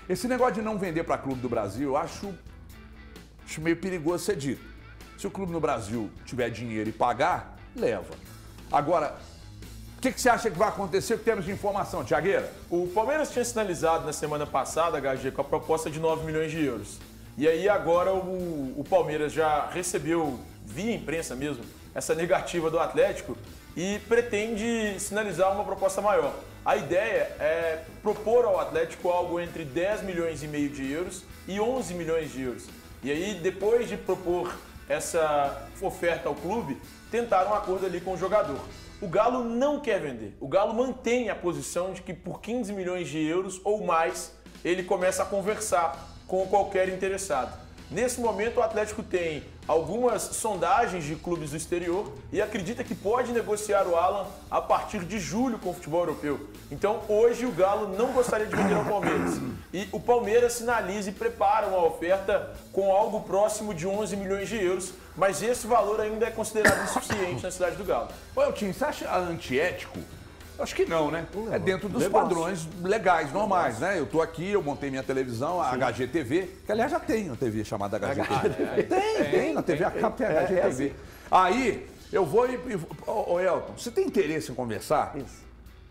Esse negócio de não vender para clube do Brasil, eu acho meio perigoso ser dito. Se o clube no Brasil tiver dinheiro e pagar, leva. Agora, o que você acha que vai acontecer com termos de informação, Thiagueira? O Palmeiras tinha sinalizado na semana passada, HG, com a proposta de 9 milhões de euros. E aí agora o Palmeiras já recebeu, via imprensa mesmo, essa negativa do Atlético e pretende sinalizar uma proposta maior. A ideia é propor ao Atlético algo entre 10 milhões e meio de euros e 11 milhões de euros. E aí, depois de propor essa oferta ao clube, tentaram um acordo ali com o jogador. O Galo não quer vender. O Galo mantém a posição de que por 15 milhões de euros ou mais, ele começa a conversar com qualquer interessado. Nesse momento, o Atlético tem algumas sondagens de clubes do exterior e acredita que pode negociar o Alan a partir de julho com o futebol europeu. Então, hoje, o Galo não gostaria de vender ao Palmeiras. E o Palmeiras sinaliza e prepara uma oferta com algo próximo de 11 milhões de euros, mas esse valor ainda é considerado insuficiente na cidade do Galo. Ô, Eltinho, você acha antiético? Acho que não, né? Não, é dentro dos negócio. padrões legais, normais, né? Eu tô aqui, eu montei minha televisão, a HGTV, que aliás já tem uma TV chamada HGTV. Tem, na TV a cabo tem a HGTV. Aí, eu vou e... Ô, Elton, você tem interesse em conversar? Isso.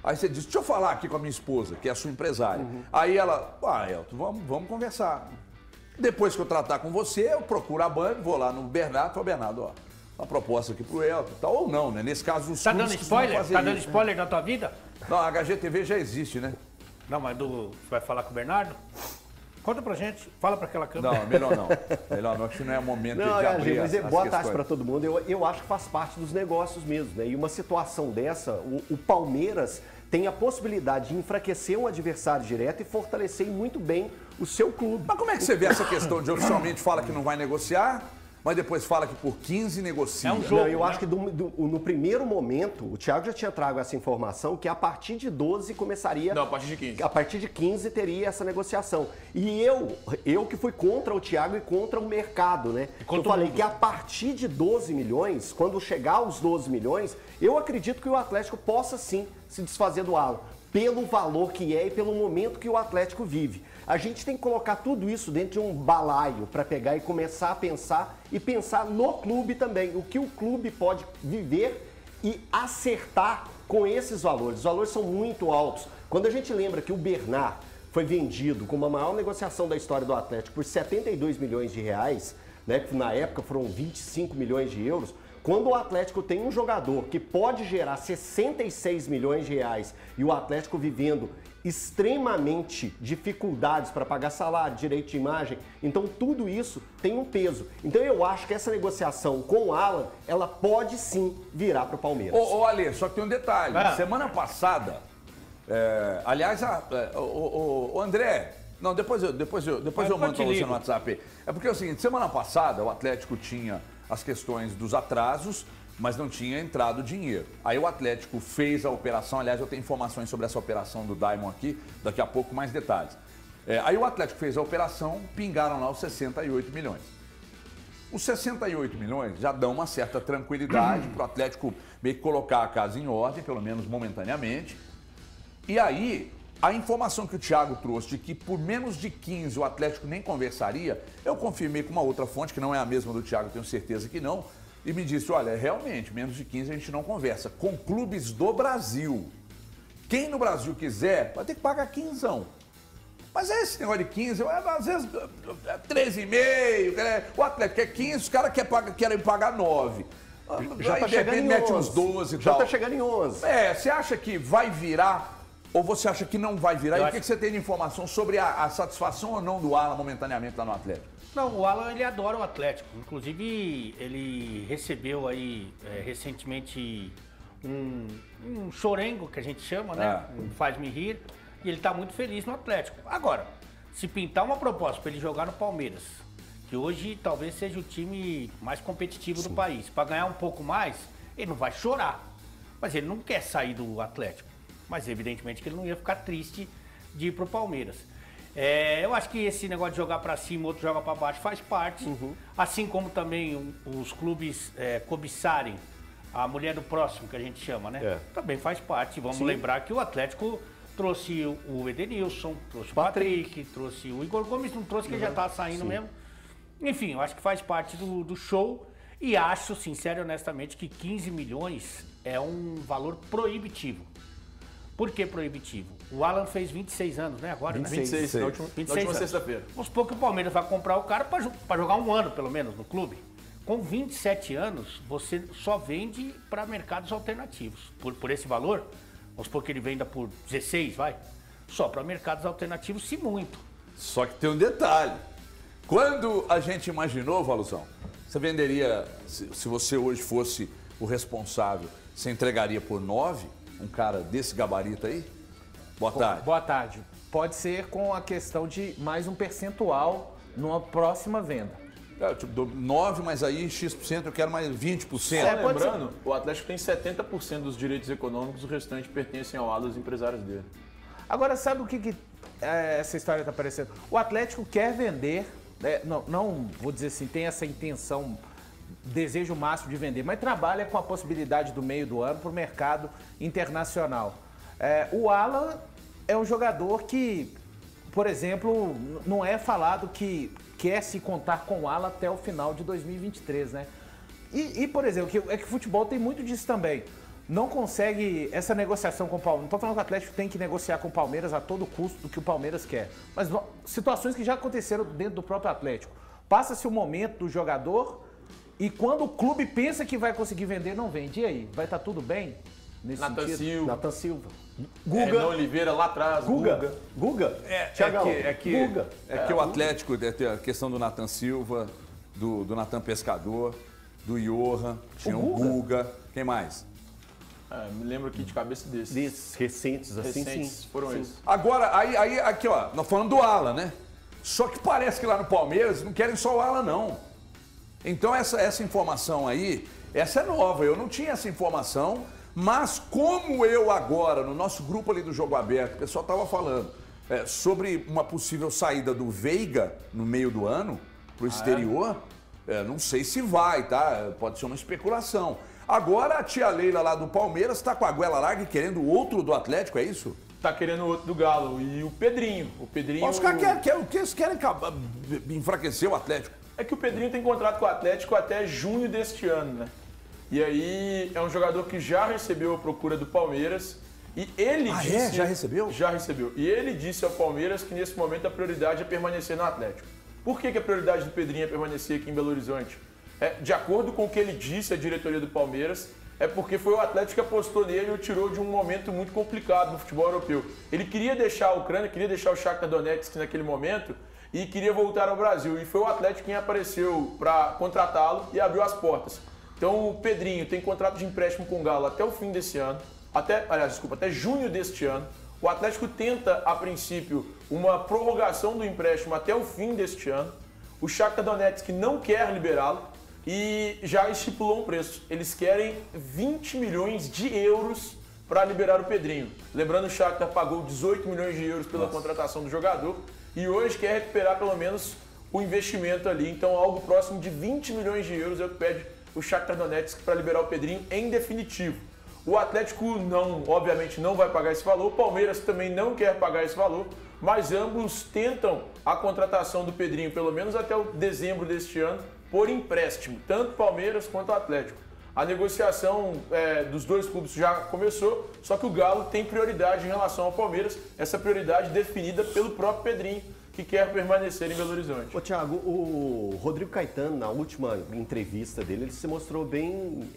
Aí você diz, deixa eu falar aqui com a minha esposa, que é a sua empresária. Aí ela, Elton, vamos conversar. Depois que eu tratar com você, eu procuro a Band, vou lá no Bernardo, falo, Bernardo, ó, uma proposta aqui pro Elton, tal, ou não, né? Nesse caso, os Tá clubes dando costumam spoiler? fazer Tá dando isso, né? spoiler da tua vida? Não, a HGTV já existe, né? Não, mas você vai falar com o Bernardo? Conta pra gente, fala pra aquela câmera. Não, melhor não. Melhor não, acho que não é momento Não, de HG, abrir mas as boa tarde questões. para todo mundo. Eu acho que faz parte dos negócios mesmo, né? E uma situação dessa, o Palmeiras tem a possibilidade de enfraquecer um adversário direto e fortalecer muito bem o seu clube. Mas como é que você vê essa questão de oficialmente fala que não vai negociar, mas depois fala que por 15 negocia? É um jogo. Não, eu acho que no primeiro momento, o Thiago já tinha trago essa informação, que a partir de 12 começaria... Não, a partir de 15. A partir de 15 teria essa negociação. E eu que fui contra o Thiago e contra o mercado, né? Eu falei que a partir de 12 milhões, quando chegar aos 12 milhões, eu acredito que o Atlético possa sim se desfazer do Alan, pelo valor que é e pelo momento que o Atlético vive. A gente tem que colocar tudo isso dentro de um balaio para pegar e começar a pensar e pensar no clube também, o que o clube pode viver e acertar com esses valores. Os valores são muito altos. Quando a gente lembra que o Bernard foi vendido com uma maior negociação da história do Atlético por 72 milhões de reais, né, que na época foram 25 milhões de euros, quando o Atlético tem um jogador que pode gerar 66 milhões de reais e o Atlético vivendo extremamente dificuldades para pagar salário, direito de imagem, então tudo isso tem um peso. Então eu acho que essa negociação com o Alan, ela pode sim virar para o Palmeiras. Ô, Ale, só que tem um detalhe. Semana passada, aliás, o André, não, depois eu mando pra você no WhatsApp. É porque é o seguinte, semana passada o Atlético tinha as questões dos atrasos, mas não tinha entrado dinheiro. Aí o Atlético fez a operação, aliás, eu tenho informações sobre essa operação do Diamond aqui, daqui a pouco mais detalhes. Aí o Atlético fez a operação, pingaram lá os 68 milhões. Os 68 milhões já dão uma certa tranquilidade para o Atlético meio que colocar a casa em ordem, pelo menos momentaneamente. E aí, a informação que o Thiago trouxe de que por menos de 15 o Atlético nem conversaria, eu confirmei com uma outra fonte, que não é a mesma do Thiago, tenho certeza que não, e me disse, olha, realmente, menos de 15 a gente não conversa, com clubes do Brasil. Quem no Brasil quiser, vai ter que pagar 15. Mas é esse negócio de 15, às vezes 13,5, o Atlético quer 15, os caras querem pagar 9. Já Aí, tá de chegando repente, em mete 11. uns 12 e Já tal. tá chegando em 11. Você acha que vai virar ou você acha que não vai virar? E o que você tem de informação sobre a satisfação ou não do Alan momentaneamente lá no Atlético? Não, o Alan, ele adora o Atlético. Inclusive, ele recebeu aí recentemente um chorengo, que a gente chama, né? Um faz-me rir. E ele tá muito feliz no Atlético. Agora, se pintar uma proposta para ele jogar no Palmeiras, que hoje talvez seja o time mais competitivo do país, para ganhar um pouco mais, ele não vai chorar. Mas ele não quer sair do Atlético. Mas evidentemente que ele não ia ficar triste de ir pro Palmeiras. Eu acho que esse negócio de jogar para cima, outro joga para baixo, faz parte. Assim como também os clubes cobiçarem a mulher do próximo, que a gente chama, né? Também faz parte. Vamos lembrar que o Atlético Trouxe o Edenilson, trouxe o Patrick, trouxe o Igor Gomes, não trouxe que ele já tá saindo mesmo. Enfim, eu acho que faz parte do show e acho, sincero e honestamente, que 15 milhões é um valor proibitivo. Por que proibitivo? O Alan fez 26 anos, né? Agora, 26, na última sexta-feira. Vamos supor que o Palmeiras vai comprar o cara para jogar um ano, pelo menos, no clube. Com 27 anos, você só vende para mercados alternativos. Por esse valor, vamos supor que ele venda por 16, vai. Só para mercados alternativos, se muito. Só que tem um detalhe. Quando a gente imaginou, Valuzão, você venderia, se você hoje fosse o responsável, você entregaria por 9, um cara desse gabarito aí? Boa tarde. Boa tarde. Pode ser com a questão de mais um percentual numa próxima venda. Tipo, 9, mas aí X% eu quero mais 20%. Só lembrando, o Atlético tem 70% dos direitos econômicos, o restante pertencem ao lado dos empresários dele. Agora, sabe o que essa história está parecendo? O Atlético quer vender, não vou dizer assim, tem essa intenção, desejo máximo de vender, mas trabalha com a possibilidade do meio do ano para o mercado internacional. O Alan é um jogador que, por exemplo, não é falado que quer se contar com o Alan até o final de 2023, né? E por exemplo, que o futebol tem muito disso também. Não consegue essa negociação com o Palmeiras. Não estou falando que o Atlético tem que negociar com o Palmeiras a todo custo do que o Palmeiras quer. Mas situações que já aconteceram dentro do próprio Atlético. Passa-se o momento do jogador e quando o clube pensa que vai conseguir vender, não vende. E aí? Vai estar tudo bem? Nathan Silva. Nathan Silva. Guga. Renan Oliveira lá atrás. Guga. Que o Atlético tem a questão do Nathan Silva, do Nathan Pescador, do Johan, tinha o Guga. Quem mais? Me lembro aqui de cabeça desses. Desses recentes, assim, sim. Foram esses. Agora, aí, aqui, ó, nós falando do Alan, né? Só que parece que lá no Palmeiras não querem só o Alan, não. Então, essa informação aí, essa é nova. Eu não tinha essa informação, mas como eu agora, no nosso grupo ali do Jogo Aberto, o pessoal estava falando sobre uma possível saída do Veiga no meio do ano, pro exterior, não sei se vai, tá? Pode ser uma especulação. Agora a tia Leila lá do Palmeiras está com a goela larga e querendo outro do Atlético, é isso? Tá querendo outro do Galo. E o Pedrinho. Os caras querem enfraquecer o Atlético. É que o Pedrinho tem contrato com o Atlético até junho deste ano, né? E aí é um jogador que já recebeu a procura do Palmeiras. E ele disse... Já recebeu? Já recebeu. E ele disse ao Palmeiras que nesse momento a prioridade é permanecer no Atlético. Por que a prioridade do Pedrinho é permanecer aqui em Belo Horizonte? De acordo com o que ele disse à diretoria do Palmeiras, é porque foi o Atlético que apostou nele e o tirou de um momento muito complicado no futebol europeu. Ele queria deixar a Ucrânia, queria deixar o Shakhtar Donetsk naquele momento e queria voltar ao Brasil. E foi o Atlético quem apareceu para contratá-lo e abriu as portas. Então o Pedrinho tem contrato de empréstimo com o Galo até o fim desse ano, até junho deste ano. O Atlético tenta, a princípio, uma prorrogação do empréstimo até o fim deste ano. O Shakhtar Donetsk não quer liberá-lo. E já estipulou um preço. Eles querem 20 milhões de euros para liberar o Pedrinho. Lembrando, o Shakhtar pagou 18 milhões de euros pela contratação do jogador e hoje quer recuperar pelo menos o investimento ali. Então, algo próximo de 20 milhões de euros é o que pede o Shakhtar Donetsk para liberar o Pedrinho em definitivo. O Atlético obviamente não vai pagar esse valor, o Palmeiras também não quer pagar esse valor, mas ambos tentam a contratação do Pedrinho pelo menos até o dezembro deste ano, por empréstimo, tanto Palmeiras quanto Atlético. A negociação dos dois clubes já começou, só que o Galo tem prioridade em relação ao Palmeiras, essa prioridade definida pelo próprio Pedrinho, que quer permanecer em Belo Horizonte. Ô, Thiago, o Rodrigo Caetano, na última entrevista dele, ele se mostrou bem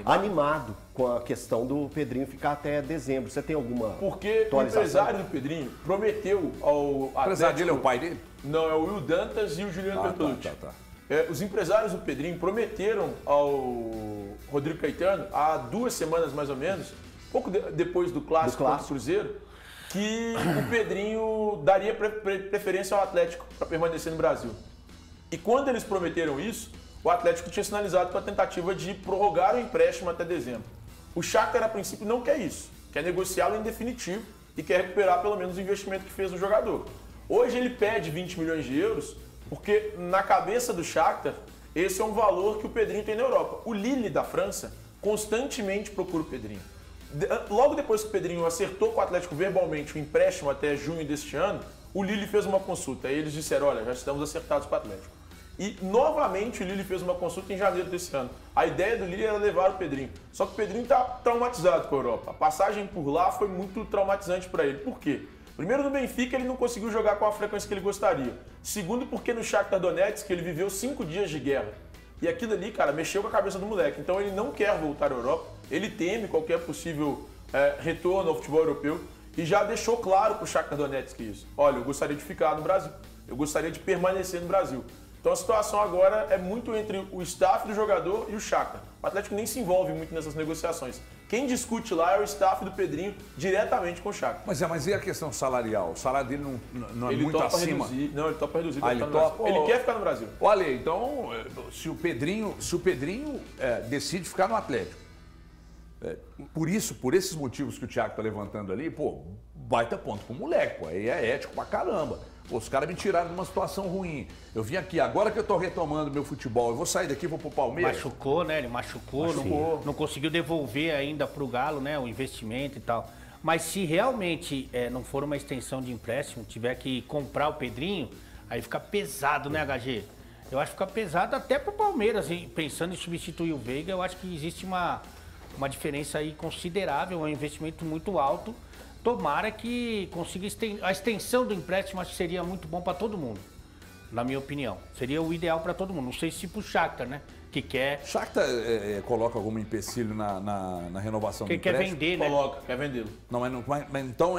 animado com a questão do Pedrinho ficar até dezembro. Você tem alguma Porque o empresário do Pedrinho prometeu ao Atlético... O empresário dele é o pai dele? Não, é o Will Dantas e o Juliano Bertolucci. Os empresários do Pedrinho prometeram ao Rodrigo Caetano, há 2 semanas mais ou menos, pouco depois do clássico contra o Cruzeiro, que o Pedrinho daria preferência ao Atlético para permanecer no Brasil. E quando eles prometeram isso, o Atlético tinha sinalizado com a tentativa de prorrogar o empréstimo até dezembro. O Shakhtar, a princípio, não quer isso, quer negociá-lo em definitivo e quer recuperar pelo menos o investimento que fez no jogador. Hoje ele pede 20 milhões de euros, porque na cabeça do Shakhtar, esse é um valor que o Pedrinho tem na Europa. O Lille da França constantemente procura o Pedrinho. Logo depois que o Pedrinho acertou com o Atlético verbalmente o empréstimo até junho deste ano, o Lille fez uma consulta. Aí eles disseram, olha, já estamos acertados com o Atlético. E, novamente, o Lille fez uma consulta em janeiro desse ano. A ideia do Lille era levar o Pedrinho. Só que o Pedrinho está traumatizado com a Europa. A passagem por lá foi muito traumatizante para ele. Por quê? Primeiro, no Benfica, ele não conseguiu jogar com a frequência que ele gostaria. Segundo, porque no Shakhtar Donetsk, ele viveu 5 dias de guerra. E aquilo ali, cara, mexeu com a cabeça do moleque. Então, ele não quer voltar à Europa. Ele teme qualquer possível retorno ao futebol europeu. E já deixou claro para o Shakhtar Donetsk isso. Olha, eu gostaria de ficar no Brasil. Eu gostaria de permanecer no Brasil. Então a situação agora é muito entre o staff do jogador e o Shakhtar. O Atlético nem se envolve muito nessas negociações. Quem discute lá é o staff do Pedrinho diretamente com o Shakhtar. Mas e a questão salarial? O salário dele não é muito acima? Não, ele topa reduzir. Ele quer ficar no Brasil. Olha, então, se o Pedrinho decide ficar no Atlético, por esses motivos que o Thiago tá levantando ali, baita ponto pro moleque, pô. Aí é ético pra caramba. Pô, os caras me tiraram de uma situação ruim. Eu vim aqui, agora que eu tô retomando meu futebol, eu vou sair daqui e vou pro Palmeiras. Machucou, né? Ele machucou. Não conseguiu devolver ainda pro Galo, né? O investimento e tal. Mas se realmente não for uma extensão de empréstimo, tiver que comprar o Pedrinho, aí fica pesado, né, HG? Eu acho que fica pesado até pro Palmeiras, hein? Pensando em substituir o Veiga, eu acho que existe uma diferença aí considerável, um investimento muito alto. Tomara que consiga a extensão do empréstimo, acho que seria muito bom para todo mundo, na minha opinião. Seria o ideal para todo mundo. Não sei se pro Shakhtar, né? Que quer... Shakhtar coloca algum empecilho na renovação do empréstimo? Quer vender, né? Quer vendê-lo. Não, mas então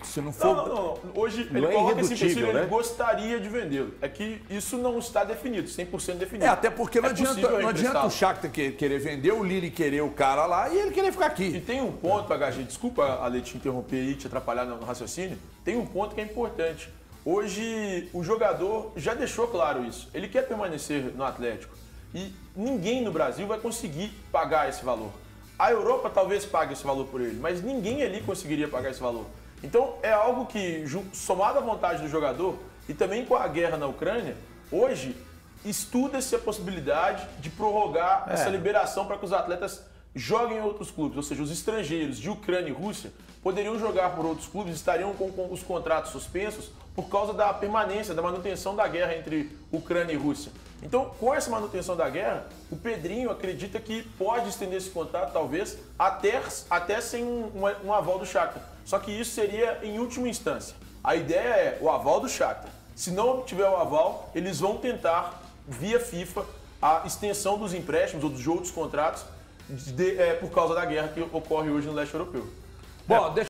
se não for... Não. Hoje ele coloca esse empecilho, né? Ele gostaria de vendê-lo. É que isso não está definido, 100% definido. Até porque não adianta o Shakhtar querer vender, o Lille querer o cara lá e ele querer ficar aqui. E tem um ponto, HG, desculpa, Ale, te interromper e te atrapalhar no raciocínio, tem um ponto que é importante. Hoje o jogador já deixou claro isso. Ele quer permanecer no Atlético. E ninguém no Brasil vai conseguir pagar esse valor. A Europa talvez pague esse valor por ele, mas ninguém ali conseguiria pagar esse valor. Então é algo que, somado à vontade do jogador e também com a guerra na Ucrânia, hoje estuda-se a possibilidade de prorrogar essa liberação para que os atletas joguem em outros clubes. Ou seja, os estrangeiros de Ucrânia e Rússia poderiam jogar por outros clubes, estariam com os contratos suspensos por causa da permanência, da manutenção da guerra entre Ucrânia e Rússia. Então, com essa manutenção da guerra, o Pedrinho acredita que pode estender esse contrato, talvez, até sem um aval do Shakhtar. Só que isso seria em última instância. A ideia é o aval do Shakhtar. Se não obtiver o aval, eles vão tentar, via FIFA, a extensão dos empréstimos ou dos outros contratos por causa da guerra que ocorre hoje no leste europeu. Bom, deixa